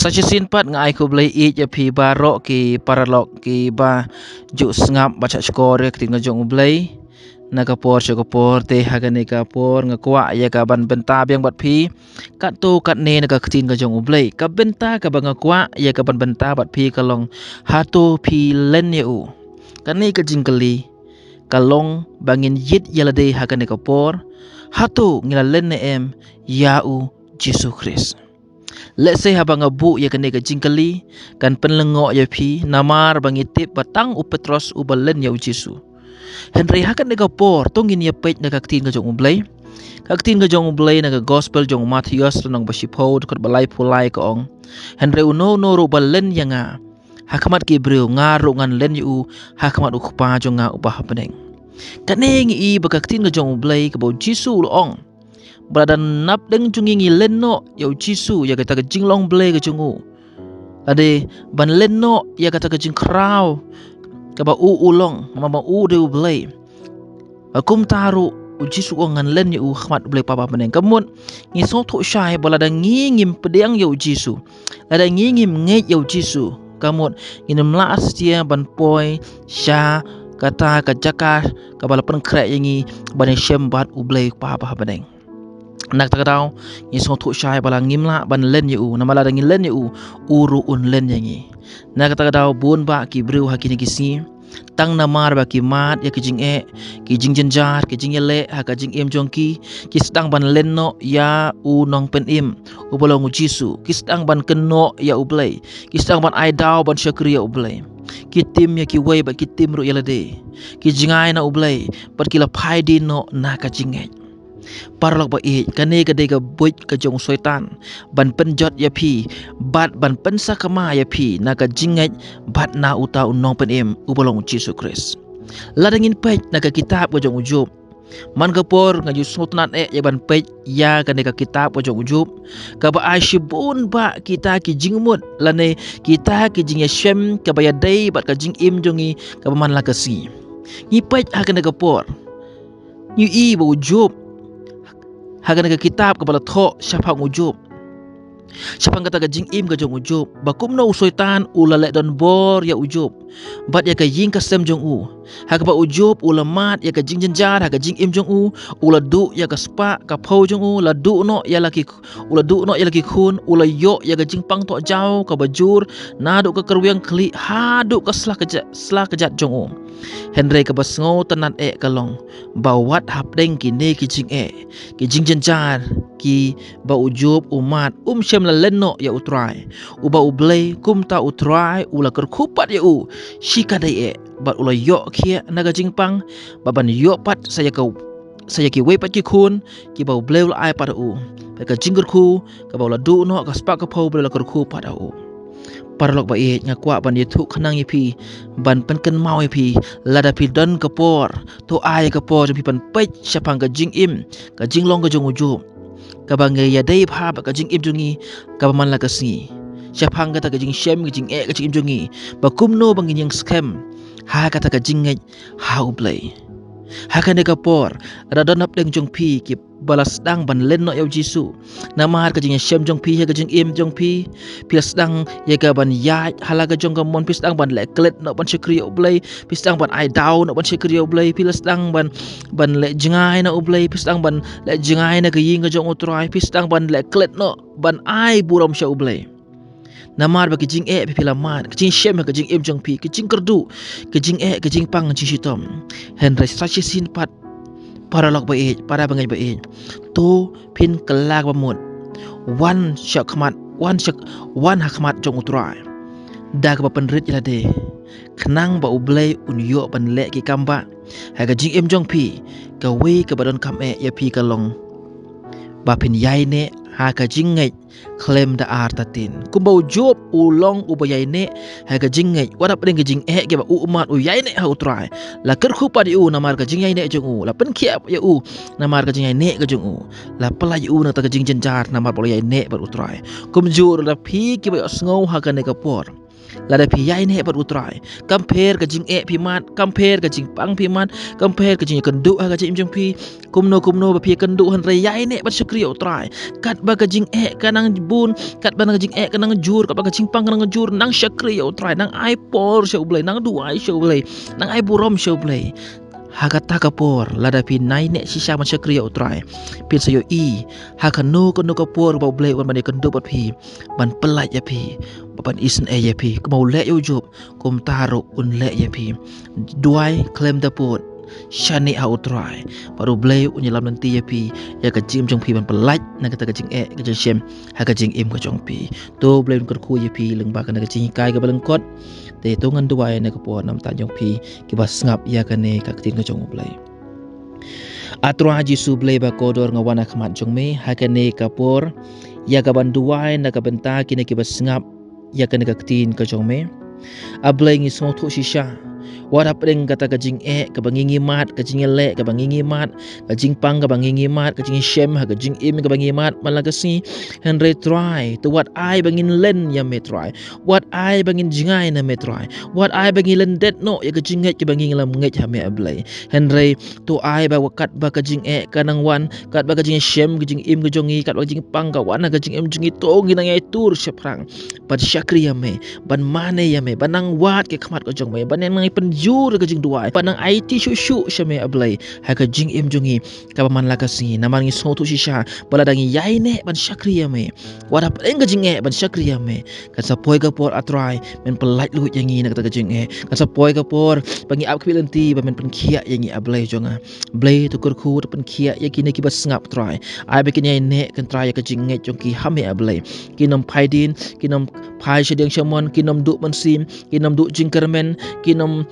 Sachi sin pat ngai ko blai I ya pi ba ro ki paralok ki ba juk sngap ba cha skor ki nga jong blai na ka por cho ka por te ha ka ne ka por nga kwa ya ka ban benta biang bat pi kat to kat ne na ka tin ka jong blai ka benta ka ba nga kwa ya ka ban benta bat pi ka long ha to pi len ya u ka ne ka jingkali ka long bangin yit ya la de ha ka ne ka por ha to ngila len ne em ya u Jesus Christ. Let's say habang abu ya kene ka jingkali kan penlengo ya pi namar bangitip batang u Petros u balen ya u Jesu. Henry hakan nega por tongin ya pej nega tin ka jong ublay. Kaktin ka jong ublay nega gospel jong Matius nang basipod kat balay pulay ka ong. Henry uno no ro balen ya nga. Hakamat ki breu nga ro ngan len yu hakamat u kupa jong nga ubah peneng. Kaneng I bakaktin ka jong ublay ka bo Jesu lo ong. Beradan nap deng jungingi lenno ya Jesu ya kata ke jinglong ble ke jungu. Ade ban lenno ya kata ke jing kraw ke ba u ulong mama u de ble. Akum taru Jesu ngan len ya khmat ble papa meneng. Kemun ngi so thu syai balada ngingim pedang ya Jesu. Ada ngingim ngai ya Jesu. Kemun ini mlas dia ban poi sya kata ka jakar ka bala penkrek yangi ban syembat u ble papa meneng. Nak takadaw ni so thu syai bala ngimla ban len yu namala dangin len yu uru un len yangi nak takadaw bun ba ki bru hakini kisi tang namar ba ki mat ya ki jing jenjar ki jing ele ha ka jing em jongki ki sedang ban len no ya u nong pen im u bolong Jesu ki sedang ban keno ya u blai ki sedang ban ai daw ban syakri ya u blai ki tim ya ki wei ba ki tim ru yalade ki jingai na u blai pat ki la phai din no na ka jingai parlok ba kane ka de ka buit ka jong soitan ban penjot ya pi bat ban pensa kama ya pi na ka jingat bat na uta unong pen em ubolong Jesus Christ ladangin pej na ka kitab ka jong ujub man ka por nga yusnotnat ya ban pej ya ka ne ka kitab ka jong ujub ka ba ashibun ba kita ki jingmut lane kita ki jing shem ka ba ya dei bat ka jing im jongi ka ba man la ka si ni pej ha ka ne ka por ni I ba ujub hagan ka kitab ka bala tho syapang ujub syapang kata ka jing im ka jong ujub bakum no soitan ulale don bor ya ujub bat ya ka ying ka sem jong u hak ba ujub ulamat ya ka jing jenjar ha ka jing im jong u ula du ya ka spa ka phau jong u la du no ya laki ula du no ya laki khun ula yo ya ka jing pang to jau ka bajur na du ka kerwiang kli ha du ka sla ka jat jong u Henry ka basngo tanan kalong bawat hapdeng ki ne ki jing jenjar ki ba ujub umat syem la lenno ya utrai uba ublay kum ta utrai ula kerkupat ya u shika dai bat ula yo kia naga jingpang baban yo pat saya ki we pat ki khun ki ba ublay ula ai pada u ka jingger ku ka ba ula du no ka spak ka phau ula kerkupat u parlok ba nga kwa ban yetu khanang pi ban penken mau pi lada pi don kapor to ai kapor pi pan pej syapang ka jing im ka jing long ka jong ujub ka bangay ya dei pha ba ka jing im jongi ka man la ka si syapang ka ta ka jing shem ka jing ka jing im jongi ba kumno bangin yang scam ha ka ta ka jing ngai ha ublay ha ka ne kapor ada don ap deng jong pi ki balas dang ban len no ya Jesu namar ka jing shem jong pi ka jing im jong pi pias dang ya ka ban ya halaga jong ka mon pis dang ban le klet no ban sekri oblay pis dang ban ai down no ban sekri oblay pilas dang ban le jingai na oblay pis dang ban le jingai na ka ying ka jong utrai pis dang ban le klet no ban ai buram sha oblay namar ba kijing pipilaman kijing shem ka jing im jong pi kijing kerdu kijing kijing pang jing shitom Henry sachi sin pat paralok ba para bangai ba to pin kelak ba mut wan syakmat wan hakmat jong utrai da ka penrit ila de kenang ba ublay unyo ban le ki kamba ha ka jing im jong pi ka we ka badon kam ya pi ka long ba pin yai ne ha ka jing ngai klem da artatin kumba ujub ulong ubayai ne ha ka jing ngai wada pen ka jing ke ba umat u yai ne ha utrai la ker khupa di u namar ka jing yai ne jong u la pen khiap ya u namar ka jing yai ne ka jong u la pala u na ta ka jing jenjar namar pol yai ne ba utrai kum jur la phi ki ba sngo ha ka ne ka por lada pi yai ne bat utrai compare ka jing e pi mat compare ka jing pang pi mat compare ka jing kendu ha ka jing jong pi kumno ba pi kendu han re yai ne bat syukri utrai kat ba ka jing e kanang bun kat ba ka jing e kanang jur kat ba ka jing pang kanang jur nang syukri utrai nang ai por show blai nang duai show blai nang ai burom show blai Hakata kapor lada pi nai ne sisa man syakriya utrai pin sayo I hakano kono kapor ba blai wan mane kendo bat pi ban pelat ya pi ban isen e ya pi kemau le yo job kom taro un le ya pi duai klem da pot shani ha utrai baru blai unyelam nanti ya pi ya ka jim jong pi ban pelat na kata ka jing e ka jing shem ha ka jing im ka jong pi to blai kun ku ya pi leng ba ka na ka jing kai ka balengkot te tongan duai na ka po nam ta jong pi ki ba ngap ya ka ne ka tin ka jong blai Atro haji su blai ba kodor ngawana khamat jong me ha ka ne ka por ya ka ban duai na ka benta ki ne ki ba ngap ya ka ne ka tin ka jong me a blai ngi song thu shisha wara pring kata ka jing e ka bangingi mat ka jing le ka bangingi mat ka jing pang ka bangingi mat ka jing shem ha ka jing im ka bangingi mat malagasi henry try to what I bangin len ya me try what I bangin jingai na me try what I bangin len det no ya ka jing ka bangin lam ngai ha me ablai henry to I ba wakat ba ka jing e ka nang wan kat ba ka jing shem ka jing im ka jongi kat ba jing pang ka wan ka jing im jingi to ngi nang ai tur seprang ban syakri ya me ban mane ya me banang wat ke khamat ka jong me ban nang penjur ka jing duai panang IT shu syame ablai ha ka jing im jongi ka man la ka si naman ngi so tu shisha bala dangi yai ne ban syakri ya me wada peng ka jing e ban syakri ya me ka sa poi ka por atrai men pelat lu yangi na ka jing e ka sa poi ka por bangi ap kbilenti ba men pen khia yangi ablai jonga blai tu kur khu pen khia ya kini ki bas ngap trai ai ba kini ne kan trai ka jing nge jongki hame ablai kinom phaidin kinom phai shedeng shamon kinom du man sim kinom du jingkermen kinom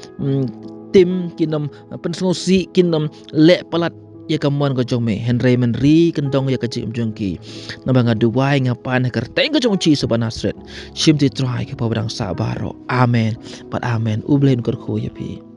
tim kinom pensngosi kinom le palat ya kamuan ko jong me henry menri kendong ya kecim jongki nabanga duwai ngapan ka teng ko jong chi sobanasret shim ti try ke pabang sabaro amen pat amen ublen kor ko ya pi